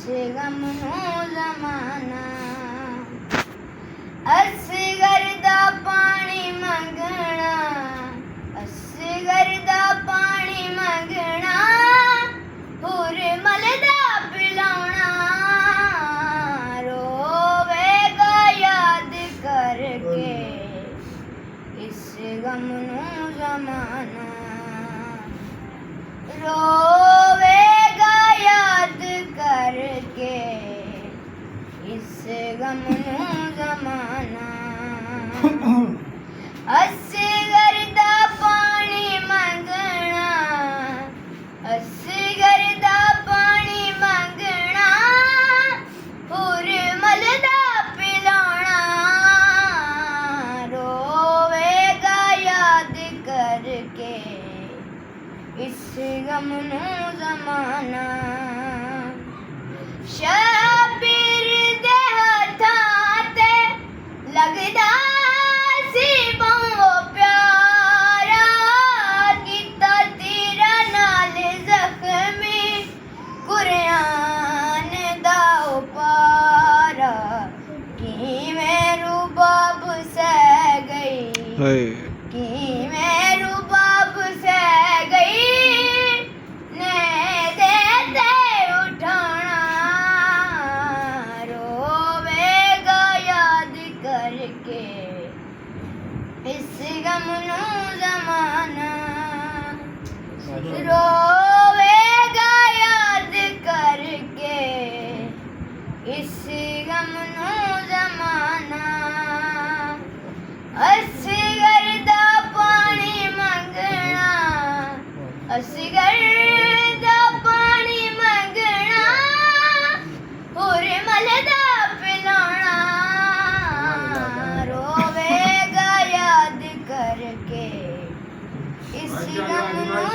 ਗਮਨੂ ਜ਼ਮਾਨਾ ਅਸਗਰ ਦਾ ਪਾਣੀ ਮੰਗਣਾ, ਅਸਗਰ ਦਾ ਪਾਣੀ ਮੰਗਣਾ, ਹੁਰਮਲ ਦਾ ਪਿਲਾਉਣਾ, ਰੋਵੇਗਾ ਯਾਦ ਕਰਕੇ ਇਸ ਗਮ ਨੂੰ ਜ਼ਮਾਨਾ, ਰੋਵੇਗਾ ਯਾਦ ਕਰਕੇ ਇਸ ਗਮ ਨੂੰ ਜ਼ਮਾਨਾ। ਅਸਗਰ ਦਾ ਪਾਣੀ ਮੰਗਣਾ, ਅਸਗਰ ਦਾ ਪਾਣੀ ਮੰਗਣਾ, ਹੁਰਮਲ ਦਾ ਪਿਲਾਉਣਾ, ਰੋਵੇਗਾ ਯਾਦ ਕਰਕੇ ਇਸ ਗਮ ਨੂੰ ਜ਼ਮਾਨਾ। ਸ਼ਬੀਰ ਦੇ ਹੱਥਾਂ ਤੇ ਲੱਗਦਾ ਸੀ ਬਹੁਤ ਪਿਆਰਾ, ਕੀਤਾ ਤੀਰਾਂ ਨਾਲ ਜ਼ਖਮੀ ਕੁਰਆਨ ਦਾ ਉਪਾਰਾ, ਕਿਵੇਂ ਰੂਬਾਬ ਸਹਿ ਗਈ, ਕਿਵੇਂ ਰੂਬਾਬ ਸਹਿ ਗਈ, ਨੇ ਦੇ ਉਠਾਉਣਾ, ਰੋਵੇਗਾ ਯਾਦ ਕਰਕੇ ਇਸ ਗਮ ਨੂੰ ਜ਼ਮਾਨਾ, ਰੋਵੇਗਾ ਯਾਦ ਕਰਕੇ ਇਸ ਗਮ ਨੂੰ ਜ਼ਮਾਨਾ। ਅਸਗਰ ਦਾ ਪਾਣੀ ਮੰਗਣਾ, ਅਸਗਰ ਦਾ ਪਾਣੀ ਮੰਗਣਾ, ਹੁਰਮਲ ਦਾ ਪਿਲਾਉਣਾ, ਰੋਵੇਗਾ ਯਾਦ ਕਰਕੇ ਇਸ ਗਮ ਨੂੰ